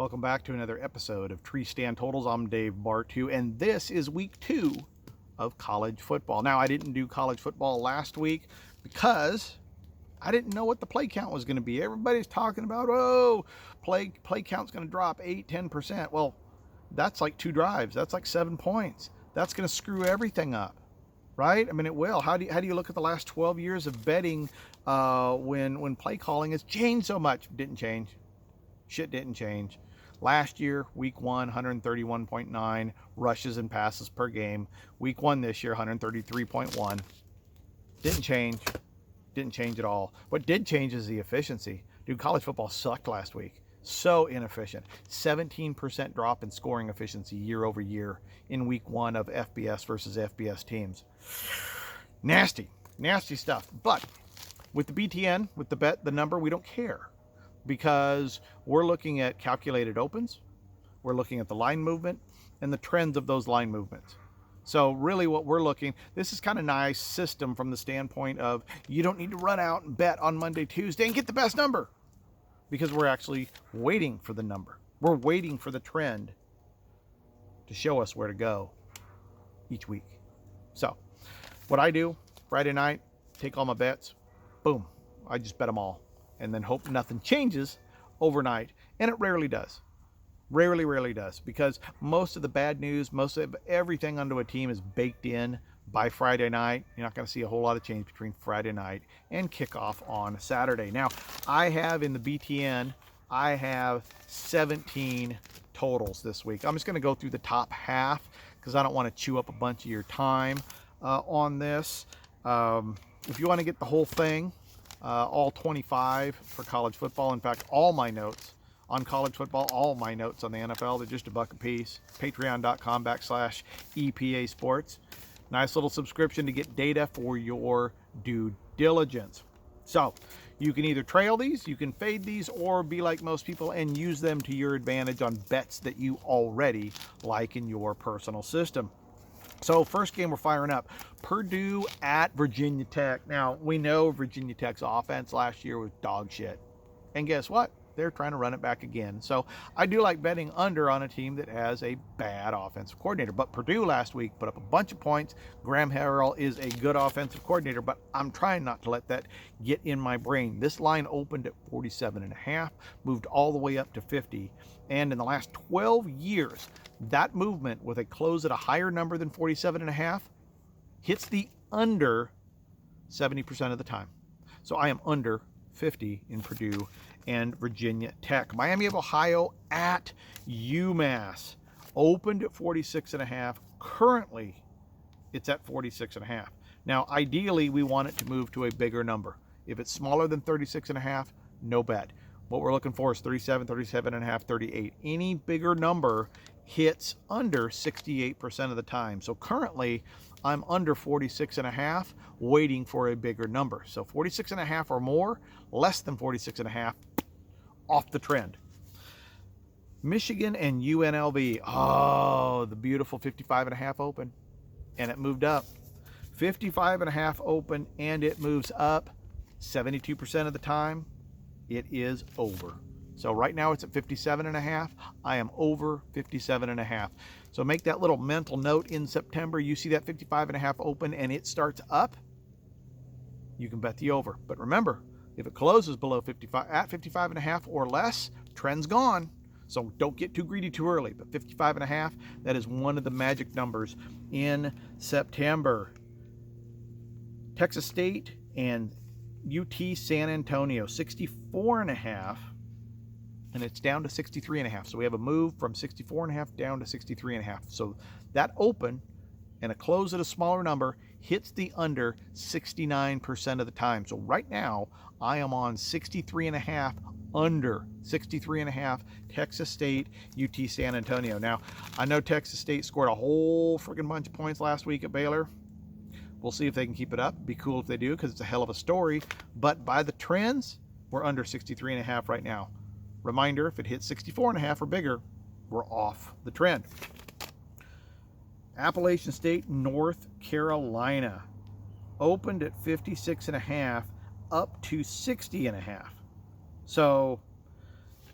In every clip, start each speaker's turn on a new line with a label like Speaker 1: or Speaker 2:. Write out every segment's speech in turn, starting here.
Speaker 1: Welcome back to another episode of Treestand Totals. I'm Dave Bartu, and this is week 2 of college football. Now, I didn't do college football last week because I didn't know what the play count was going to be. Everybody's talking about, play count's going to drop 8-10%. Well, that's like 2 drives. That's like 7 points. That's going to screw everything up, right? I mean, it will. How do you look at the last 12 years of betting when play calling has changed so much? Didn't change. Shit didn't change. Last year, week 1, 131.9 rushes and passes per game. Week 1 this year, 133.1. Didn't change. Didn't change at all. What did change is the efficiency. Dude, college football sucked last week. So inefficient. 17% drop in scoring efficiency year over year in week 1 of FBS versus FBS teams. Nasty stuff. But with the BTN, with the number, we don't care, because we're looking at calculated opens, we're looking at the line movement and the trends of those line movements. So really what we're looking, this is kind of nice system from the standpoint of you don't need to run out and bet on Monday, Tuesday and get the best number, because we're actually waiting for the number. We're waiting for the trend to show us where to go each week. So what I do Friday night, take all my bets, boom, I just bet them all, and then hope nothing changes overnight. And it rarely does. Rarely does, because most of the bad news, most of everything onto a team is baked in by Friday night. You're not going to see a whole lot of change between Friday night and kickoff on Saturday. Now, I have in the BTN, I have 17 totals this week. I'm just going to go through the top half because I don't want to chew up a bunch of your time on this. If you want to get the whole thing, all 25 for college football. In fact, all my notes on college football, all my notes on the NFL, they're just $1 a piece. Patreon.com/EPA Sports. Nice little subscription to get data for your due diligence. So you can either trail these, you can fade these, or be like most people and use them to your advantage on bets that you already like in your personal system. So first game we're firing up, Purdue at Virginia Tech. Now, we know Virginia Tech's offense last year was dog shit. And guess what? They're trying to run it back again. So I do like betting under on a team that has a bad offensive coordinator. But Purdue last week put up a bunch of points. Graham Harrell is a good offensive coordinator, but I'm trying not to let that get in my brain. This line opened at 47.5, moved all the way up to 50. And in the last 12 years, that movement with a close at a higher number than 47.5 hits the under 70% of the time. So I am under 50 in Purdue and Virginia Tech. Miami of Ohio at UMass opened at 46.5. Currently, it's at 46.5. Now, ideally, we want it to move to a bigger number. If it's smaller than 36.5, no bet. What we're looking for is 37, 37.5, 38. Any bigger number hits under 68% of the time. So currently, I'm under 46.5, waiting for a bigger number. So 46.5 or more, less than 46.5, off the trend. Michigan and UNLV. Oh, the beautiful 55.5 open, and it moved up. 55.5 open, and it moves up. 72% of the time, it is over. So right now it's at 57.5. I am over 57.5. So make that little mental note in September. You see that 55.5 open and it starts up, you can bet the over. But remember, if it closes below 55, at 55.5 or less, trend's gone. So don't get too greedy too early. But 55.5, that is one of the magic numbers in September. Texas State and UT San Antonio, 64.5. And it's down to 63.5. So we have a move from 64.5 down to 63.5. So that open and a close at a smaller number hits the under 69% of the time. So right now I am on 63.5, under 63.5, Texas State, UT San Antonio. Now, I know Texas State scored a whole freaking bunch of points last week at Baylor. We'll see if they can keep it up. Be cool if they do, because it's a hell of a story. But by the trends, we're under 63.5 right now. Reminder, if it hits 64.5 or bigger, we're off the trend. Appalachian State, North Carolina. Opened at 56.5, up to 60.5. So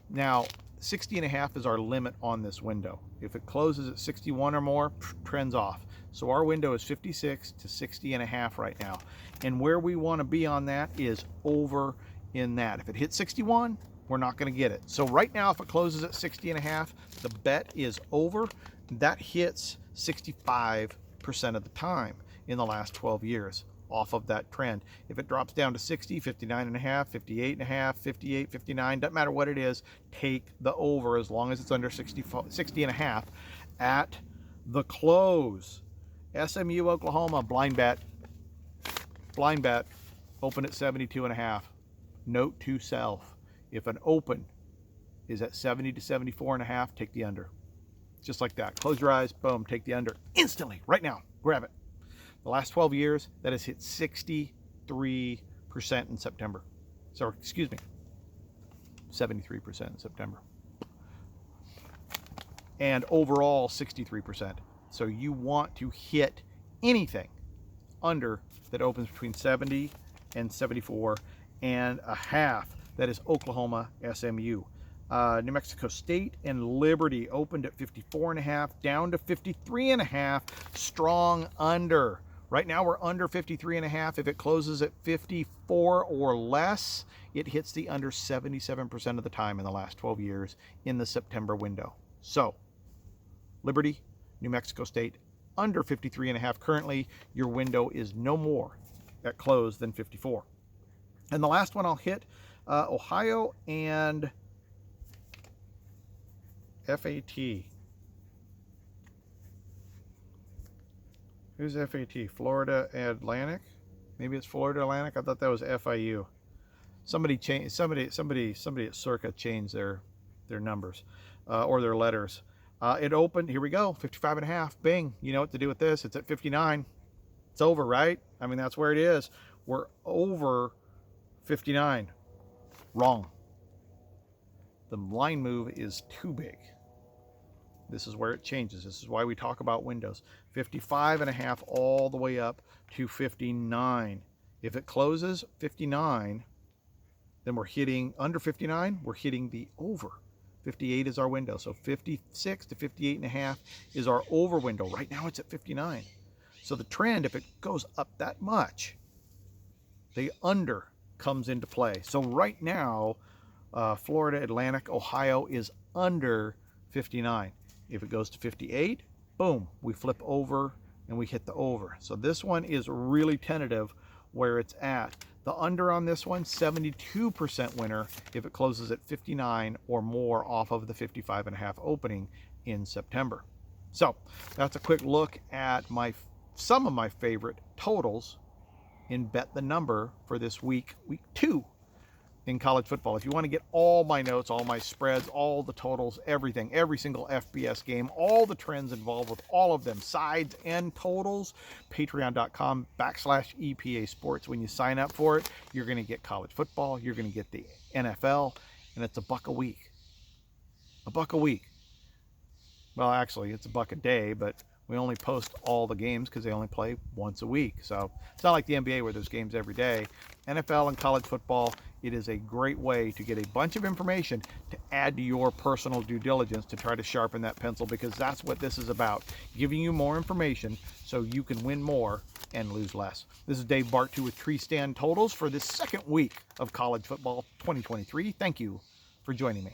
Speaker 1: now 60.5 is our limit on this window. If it closes at 61 or more, trends off. So our window is 56 to 60.5 right now. And where we want to be on that is over in that. If it hits 61, we're not going to get it. So right now, if it closes at 60.5, the bet is over. That hits 65% of the time in the last 12 years off of that trend. If it drops down to 60, 59.5, 58.5, 58, 59, doesn't matter what it is, take the over as long as it's under 60.5 at the close. SMU, Oklahoma, blind bet, open at 72.5. Note to self, if an open is at 70 to 74.5, take the under. Just like that. Close your eyes, boom, take the under instantly, right now, grab it. The last 12 years, that has hit 63% in September. So, excuse me, 73% in September. And overall, 63%. So you want to hit anything under that opens between 70 and 74.5. That is Oklahoma, SMU. New Mexico State and Liberty opened at 54.5, down to 53.5. Strong under. Right now we're under 53.5. If it closes at 54 or less, it hits the under 77% of the time in the last 12 years in the September window. So, Liberty, New Mexico State, under 53.5 currently. Your window is no more at close than 54. And the last one I'll hit, Ohio and FAT. Who's FAT? Florida Atlantic? Maybe it's Florida Atlantic. I thought that was FIU. Somebody changed. Somebody at Circa changed their numbers or their letters. It opened. Here we go. 55.5. Bing. You know what to do with this. It's at 59. It's over, right? I mean, that's where it is. We're over 59. Wrong. The line move is too big. This is where it changes. This is why we talk about windows. 55.5 all the way up to 59. If it closes 59, then we're hitting under 59, we're hitting the over. 58 is our window. So 56 to 58.5 is our over window. Right now it's at 59. So the trend, if it goes up that much, the under comes into play. So right now, Florida Atlantic, Ohio is under 59. If it goes to 58, boom, we flip over and we hit the over. So this one is really tentative where it's at. The under on this one, 72% winner if it closes at 59 or more off of the 55.5 opening in September. So that's a quick look at some of my favorite totals in Bet the Number for this week 2 in college football. If you want to get all my notes, all my spreads, all the totals, everything, every single FBS game, all the trends involved with all of them, sides and totals, patreon.com/EPA Sports. When you sign up for it, you're going to get college football, you're going to get the NFL, and it's $1 a week. $1 a week. Well, actually, it's $1 a day, but we only post all the games because they only play once a week. So it's not like the NBA where there's games every day. NFL and college football, it is a great way to get a bunch of information to add to your personal due diligence to try to sharpen that pencil, because that's what this is about, giving you more information so you can win more and lose less. This is Dave Bartu with Treestand Totals for this second week of college football 2023. Thank you for joining me.